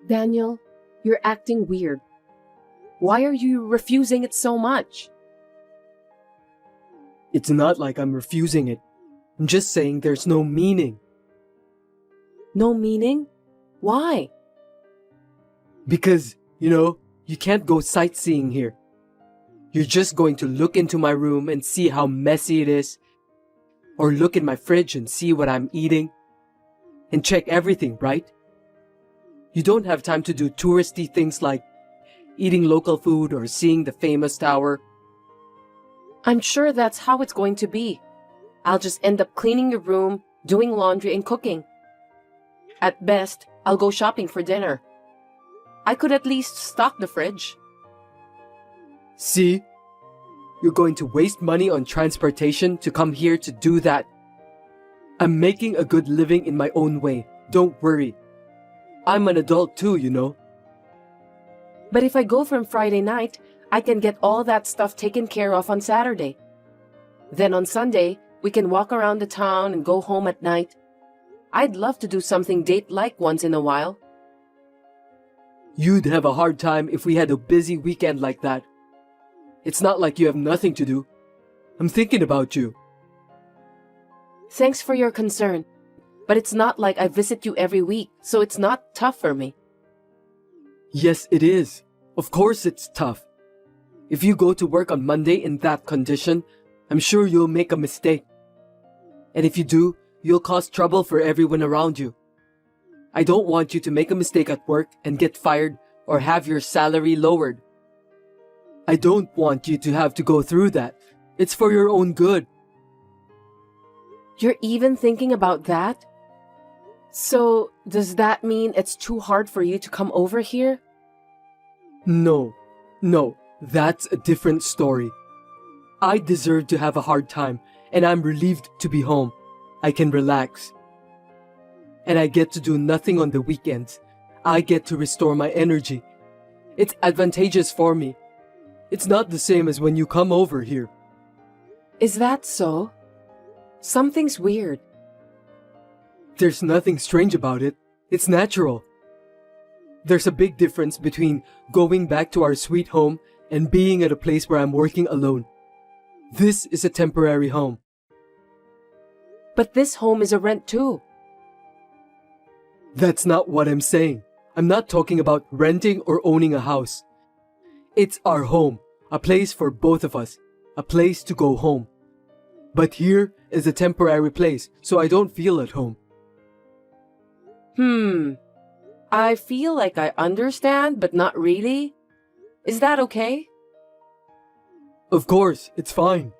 Daniel, you're acting weird. Why are you refusing it so much? It's not like I'm refusing it. I'm just saying there's no meaning. No meaning? Why? Because, you can't go sightseeing here. You're just going to look into my room and see how messy it is. Or look in my fridge and see what I'm eating. And check everything, right? You don't have time to do touristy things like eating local food or seeing the famous tower. I'm sure that's how it's going to be. I'll just end up cleaning your room, doing laundry, and cooking. At best, I'll go shopping for dinner. I could at least stock the fridge. See? You're going to waste money on transportation to come here to do that. I'm making a good living in my own way. Don't worry. I'm an adult too. But if I go from Friday night, I can get all that stuff taken care of on Saturday. Then on Sunday, we can walk around the town and go home at night. I'd love to do something date-like once in a while. You'd have a hard time if we had a busy weekend like that. It's not like you have nothing to do. I'm thinking about you. Thanks for your concern. But it's not like I visit you every week, so it's not tough for me. Yes, it is. Of course it's tough. If you go to work on Monday in that condition, I'm sure you'll make a mistake. And if you do, you'll cause trouble for everyone around you. I don't want you to make a mistake at work and get fired or have your salary lowered. I don't want you to have to go through that. It's for your own good. You're even thinking about that? So, does that mean it's too hard for you to come over here? No, that's a different story. I deserve to have a hard time, and I'm relieved to be home. I can relax. And I get to do nothing on the weekends. I get to restore my energy. It's advantageous for me. It's not the same as when you come over here. Is that so? Something's weird. There's nothing strange about it. It's natural. There's a big difference between going back to our sweet home and being at a place where I'm working alone. This is a temporary home. But this home is a rent too. That's not what I'm saying. I'm not talking about renting or owning a house. It's our home, a place for both of us, a place to go home. But here is a temporary place, so I don't feel at home. I feel like I understand, but not really. Is that okay? Of course, it's fine.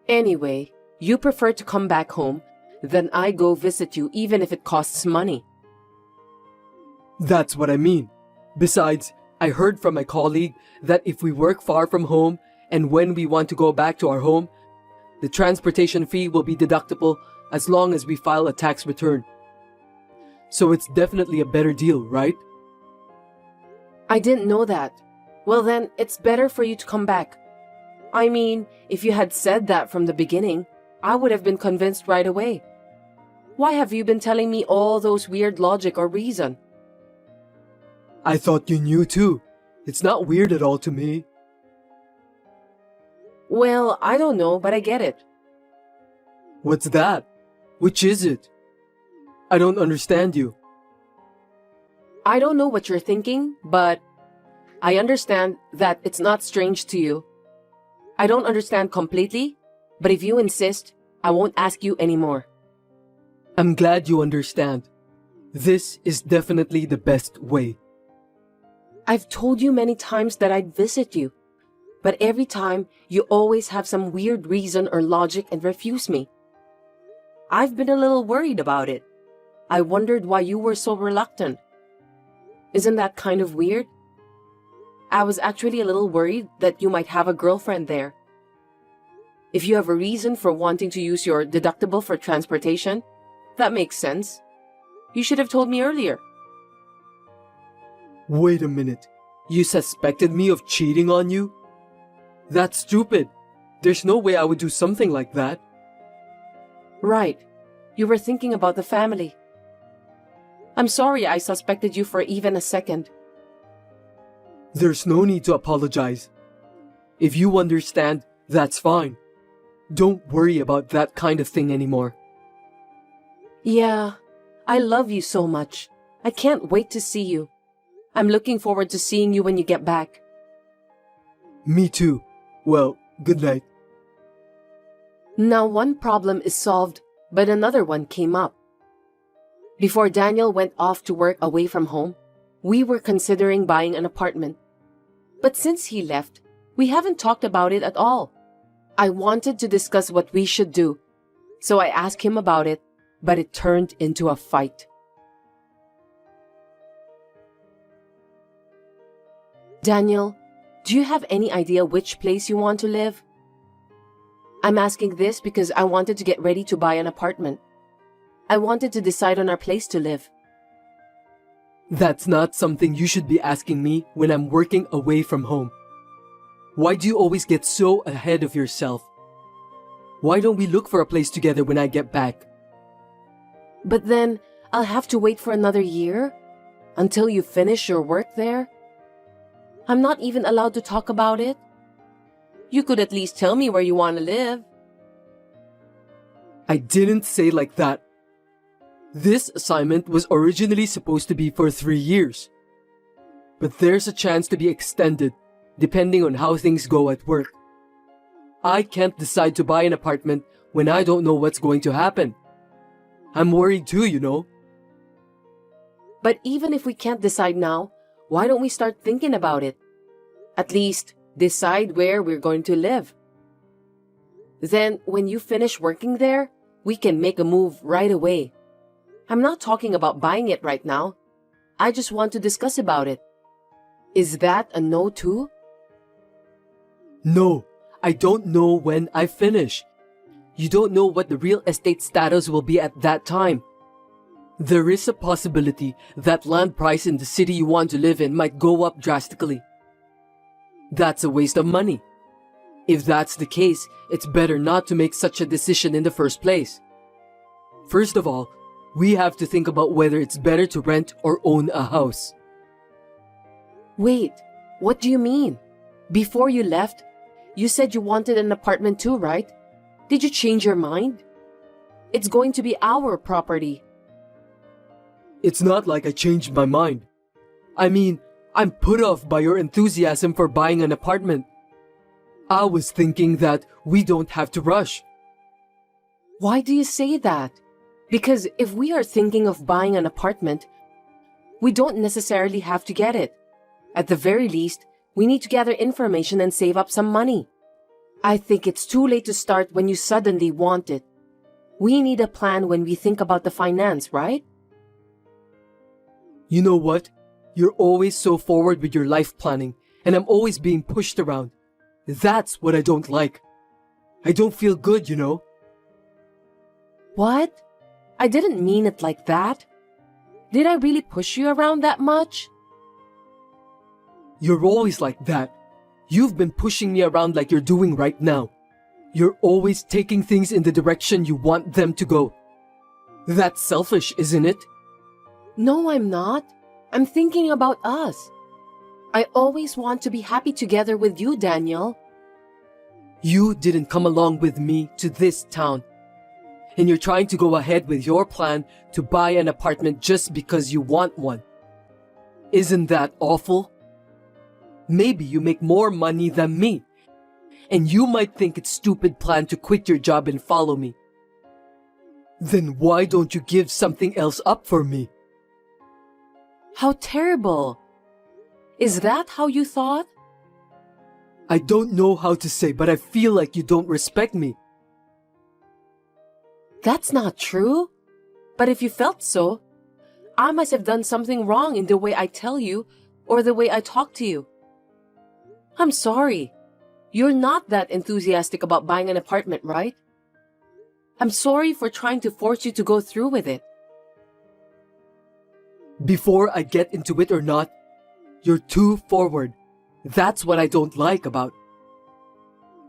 Anyway, you prefer to come back home, then I go visit you even if it costs money. That's what I mean. Besides, I heard from my colleague that if we work far from home and when we want to go back to our home, the transportation fee will be deductible as long as we file a tax return. So it's definitely a better deal, right? I didn't know that. Well then, it's better for you to come back. I mean, if you had said that from the beginning, I would have been convinced right away. Why have you been telling me all those weird logic or reason? I thought you knew too. It's not weird at all to me. Well, I don't know, but I get it. What's that? Which is it? I don't understand you. I don't know what you're thinking, but I understand that it's not strange to you. I don't understand completely, but if you insist, I won't ask you anymore. I'm glad you understand. This is definitely the best way. I've told you many times that I'd visit you, but every time you always have some weird reason or logic and refuse me. I've been a little worried about it. I wondered why you were so reluctant. Isn't that kind of weird? I was actually a little worried that you might have a girlfriend there. If you have a reason for wanting to use your deductible for transportation, that makes sense. You should have told me earlier. Wait a minute. You suspected me of cheating on you? That's stupid. There's no way I would do something like that. Right. You were thinking about the family. I'm sorry I suspected you for even a second. There's no need to apologize. If you understand, that's fine. Don't worry about that kind of thing anymore. Yeah, I love you so much. I can't wait to see you. I'm looking forward to seeing you when you get back. Me too. Well, good night. Now one problem is solved, but another one came up. Before Daniel went off to work away from home, we were considering buying an apartment. But since he left, we haven't talked about it at all. I wanted to discuss what we should do, so I asked him about it, but it turned into a fight. Daniel, do you have any idea which place you want to live? I'm asking this because I wanted to get ready to buy an apartment. I wanted to decide on our place to live. That's not something you should be asking me when I'm working away from home. Why do you always get so ahead of yourself? Why don't we look for a place together when I get back? But then, I'll have to wait for another year? Until you finish your work there? I'm not even allowed to talk about it? You could at least tell me where you want to live. I didn't say like that. This assignment was originally supposed to be for 3 years. But there's a chance to be extended, depending on how things go at work. I can't decide to buy an apartment when I don't know what's going to happen. I'm worried too, you know. But even if we can't decide now, why don't we start thinking about it? At least, decide where we're going to live. Then, when you finish working there, we can make a move right away. I'm not talking about buying it right now. I just want to discuss about it. Is that a no too? No, I don't know when I finish. You don't know what the real estate status will be at that time. There is a possibility that land price in the city you want to live in might go up drastically. That's a waste of money. If that's the case, it's better not to make such a decision in the first place. First of all, we have to think about whether it's better to rent or own a house. Wait, what do you mean? Before you left, you said you wanted an apartment too, right? Did you change your mind? It's going to be our property. It's not like I changed my mind. I mean, I'm put off by your enthusiasm for buying an apartment. I was thinking that we don't have to rush. Why do you say that? Because if we are thinking of buying an apartment, we don't necessarily have to get it. At the very least, we need to gather information and save up some money. I think it's too late to start when you suddenly want it. We need a plan when we think about the finance, right? You know what? You're always so forward with your life planning, and I'm always being pushed around. That's what I don't like. I don't feel good, you know. What? I didn't mean it like that. Did I really push you around that much? You're always like that. You've been pushing me around like you're doing right now. You're always taking things in the direction you want them to go. That's selfish, isn't it? No, I'm not. I'm thinking about us. I always want to be happy together with you, Daniel. You didn't come along with me to this town. And you're trying to go ahead with your plan to buy an apartment just because you want one. Isn't that awful? Maybe you make more money than me, and you might think it's a stupid plan to quit your job and follow me. Then why don't you give something else up for me? How terrible. Is that how you thought? I don't know how to say, but I feel like you don't respect me. That's not true. But if you felt so, I must have done something wrong in the way I tell you or the way I talk to you. I'm sorry. You're not that enthusiastic about buying an apartment, right? I'm sorry for trying to force you to go through with it. Before I get into it or not, you're too forward. That's what I don't like about.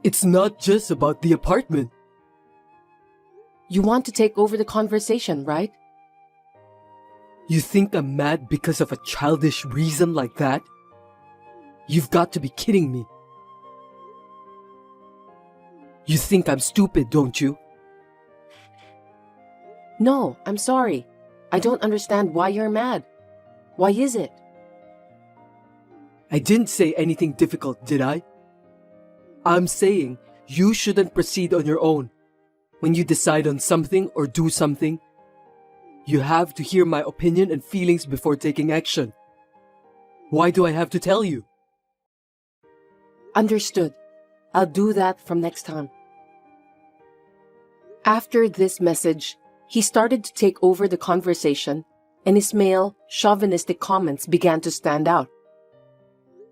It's not just about the apartment. You want to take over the conversation, right? You think I'm mad because of a childish reason like that? You've got to be kidding me. You think I'm stupid, don't you? No, I'm sorry. I don't understand why you're mad. Why is it? I didn't say anything difficult, did I? I'm saying you shouldn't proceed on your own. When you decide on something or do something, you have to hear my opinion and feelings before taking action. Why do I have to tell you? Understood. I'll do that from next time. After this message, he started to take over the conversation, and his male, chauvinistic comments began to stand out.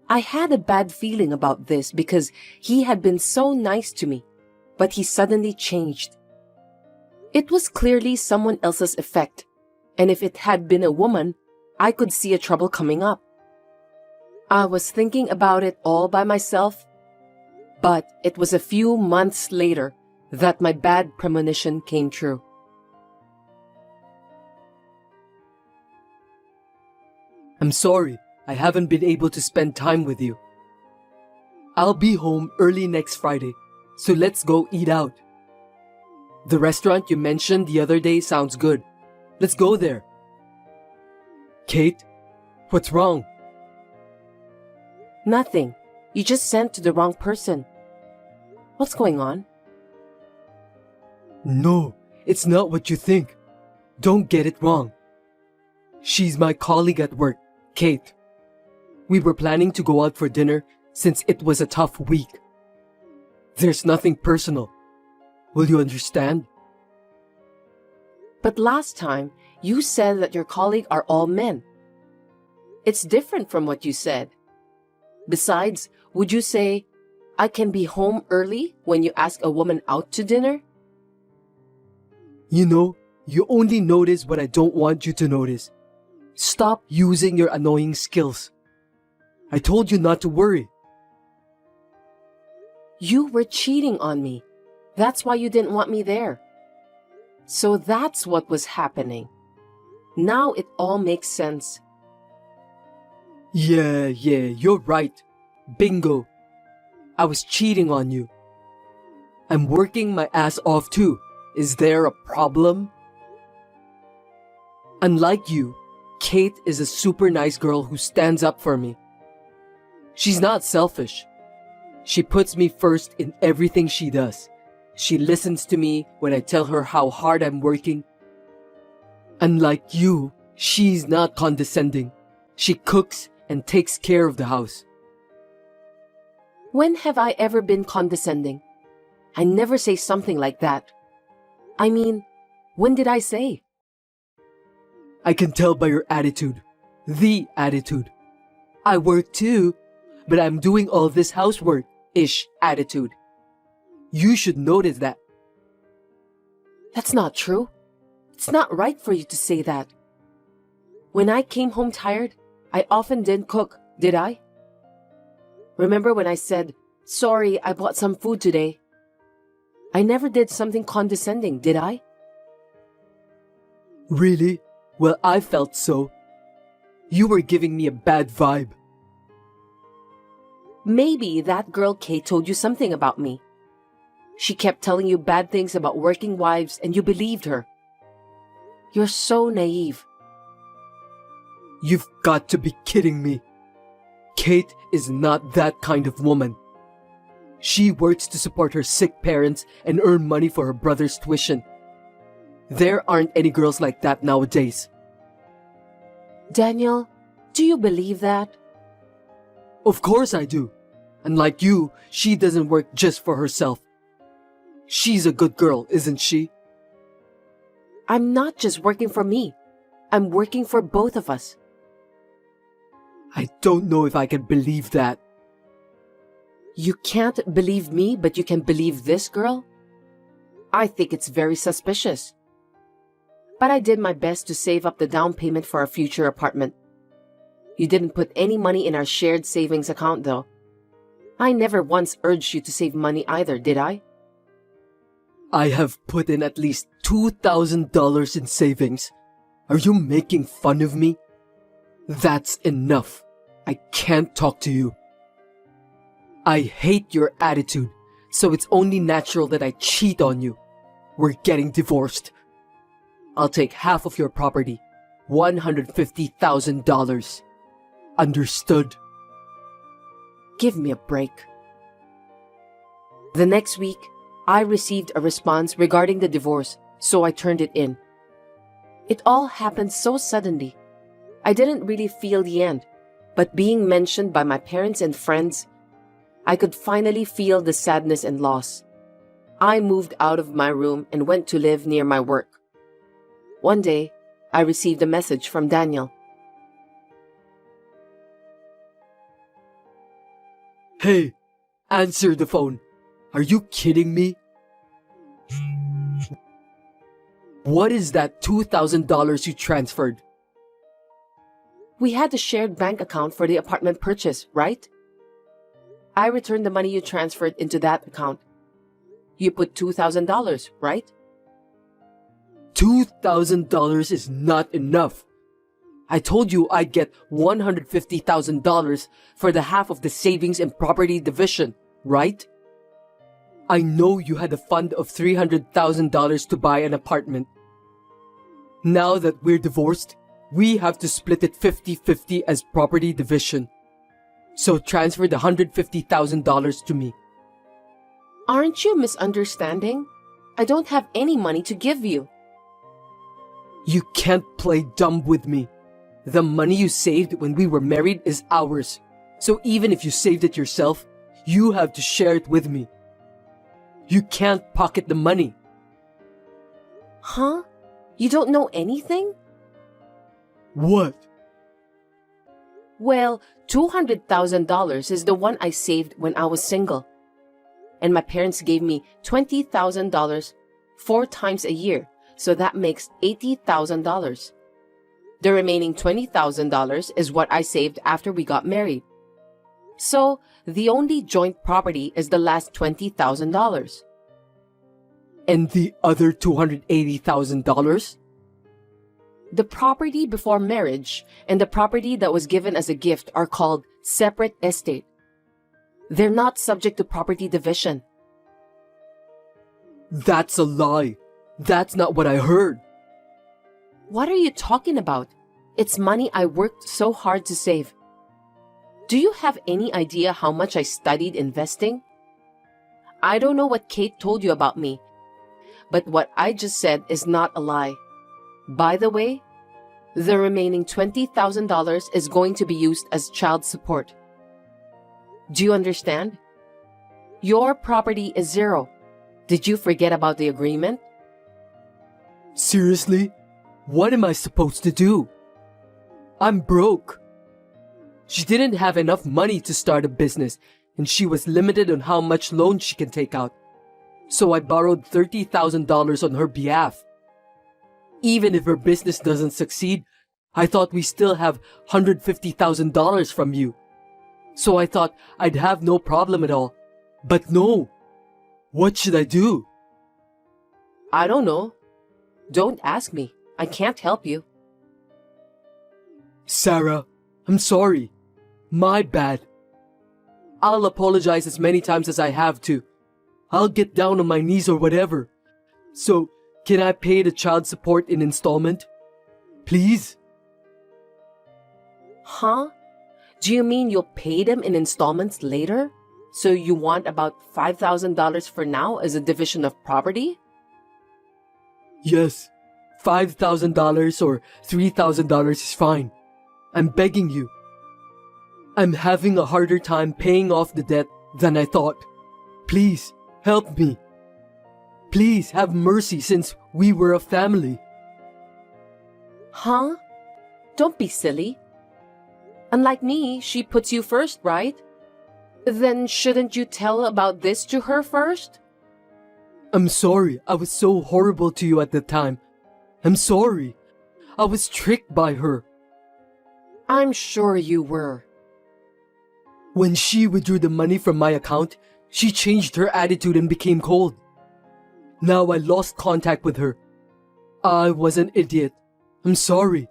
I had a bad feeling about this because he had been so nice to me, but he suddenly changed. It was clearly someone else's effect, and if it had been a woman, I could see a trouble coming up. I was thinking about it all by myself, but it was a few months later that my bad premonition came true. I'm sorry, I haven't been able to spend time with you. I'll be home early next Friday, so let's go eat out. The restaurant you mentioned the other day sounds good. Let's go there. Kate, what's wrong? Nothing. You just sent to the wrong person. What's going on? No, it's not what you think. Don't get it wrong. She's my colleague at work, Kate. We were planning to go out for dinner since it was a tough week. There's nothing personal. Will you understand? But last time, you said that your colleague are all men. It's different from what you said. Besides, would you say, I can be home early when you ask a woman out to dinner? You know, you only notice what I don't want you to notice. Stop using your annoying skills. I told you not to worry. You were cheating on me. That's why you didn't want me there. So that's what was happening. Now it all makes sense. Yeah, you're right. Bingo. I was cheating on you. I'm working my ass off too. Is there a problem? Unlike you, Kate is a super nice girl who stands up for me. She's not selfish. She puts me first in everything she does. She listens to me when I tell her how hard I'm working. Unlike you, she's not condescending. She cooks and takes care of the house. When have I ever been condescending? I never say something like that. I mean, when did I say? I can tell by your attitude. The attitude. I work too, but I'm doing all this housework-ish attitude. You should notice that. That's not true. It's not right for you to say that. When I came home tired, I often didn't cook, did I? Remember when I said, sorry, I bought some food today? I never did something condescending, did I? Really? Well, I felt so. You were giving me a bad vibe. Maybe that girl Kate told you something about me. She kept telling you bad things about working wives and you believed her. You're so naive. You've got to be kidding me. Kate is not that kind of woman. She works to support her sick parents and earn money for her brother's tuition. There aren't any girls like that nowadays. Daniel, do you believe that? Of course I do. And like you, she doesn't work just for herself. She's a good girl, isn't she? I'm not just working for me. I'm working for both of us. I don't know if I can believe that. You can't believe me, but you can believe this girl? I think it's very suspicious. But I did my best to save up the down payment for our future apartment. You didn't put any money in our shared savings account, though. I never once urged you to save money either, did I? I have put in at least $2,000 in savings. Are you making fun of me? That's enough. I can't talk to you. I hate your attitude, so it's only natural that I cheat on you. We're getting divorced. I'll take half of your property, $150,000. Understood? Give me a break. The next week, I received a response regarding the divorce, so I turned it in. It all happened so suddenly. I didn't really feel the end, but being mentioned by my parents and friends, I could finally feel the sadness and loss. I moved out of my room and went to live near my work. One day, I received a message from Daniel. Hey, answer the phone. Are you kidding me? What is that $2,000 you transferred? We had a shared bank account for the apartment purchase, right? I returned the money you transferred into that account. You put $2,000, right? $2,000 is not enough. I told you I'd get $150,000 for the half of the savings and property division, right? I know you had a fund of $300,000 to buy an apartment. Now that we're divorced, we have to split it 50-50 as property division. So transfer the $150,000 to me. Aren't you misunderstanding? I don't have any money to give you. You can't play dumb with me. The money you saved when we were married is ours. So even if you saved it yourself, you have to share it with me. You can't pocket the money. Huh? You don't know anything? What? Well, $200,000 is the one I saved when I was single. And my parents gave me $20,000 4 times a year, so that makes $80,000. The remaining $20,000 is what I saved after we got married. So, the only joint property is the last $20,000. And the other $280,000? The property before marriage and the property that was given as a gift are called separate estate. They're not subject to property division. That's a lie. That's not what I heard. What are you talking about? It's money I worked so hard to save. Do you have any idea how much I studied investing? I don't know what Kate told you about me, but what I just said is not a lie. By the way, the remaining $20,000 is going to be used as child support. Do you understand? Your property is zero. Did you forget about the agreement? Seriously? What am I supposed to do? I'm broke. She didn't have enough money to start a business, and she was limited on how much loan she can take out. So I borrowed $30,000 on her behalf. Even if her business doesn't succeed, I thought we still have $150,000 from you. So I thought I'd have no problem at all. But no. What should I do? I don't know. Don't ask me. I can't help you. Sarah, I'm sorry. My bad. I'll apologize as many times as I have to. I'll get down on my knees or whatever. So, can I pay the child support in installment? Please? Huh? Do you mean you'll pay them in installments later? So you want about $5,000 for now as a division of property? Yes. $5,000 or $3,000 is fine. I'm begging you. I'm having a harder time paying off the debt than I thought. Please, help me. Please have mercy since we were a family. Huh? Don't be silly. Unlike me, she puts you first, right? Then shouldn't you tell about this to her first? I'm sorry I was so horrible to you at the time. I'm sorry. I was tricked by her. I'm sure you were. When she withdrew the money from my account, she changed her attitude and became cold. Now I lost contact with her. I was an idiot. I'm sorry.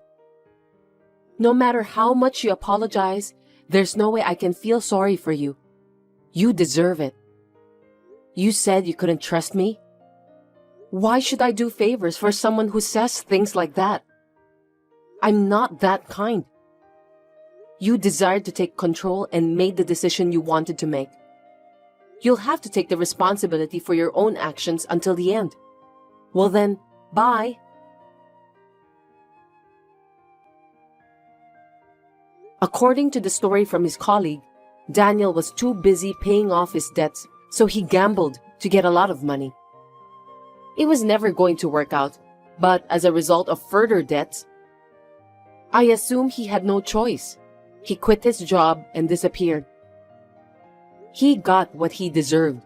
No matter how much you apologize, there's no way I can feel sorry for you. You deserve it. You said you couldn't trust me? Why should I do favors for someone who says things like that? I'm not that kind. You desired to take control and made the decision you wanted to make. You'll have to take the responsibility for your own actions until the end. Well then, bye. According to the story from his colleague, Daniel was too busy paying off his debts, so he gambled to get a lot of money. It was never going to work out, but as a result of further debts, I assume he had no choice. He quit his job and disappeared. He got what he deserved.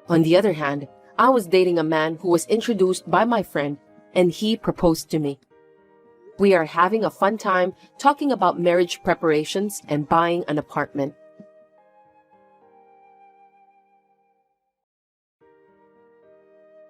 On the other hand, I was dating a man who was introduced by my friend, and he proposed to me. We are having a fun time talking about marriage preparations and buying an apartment.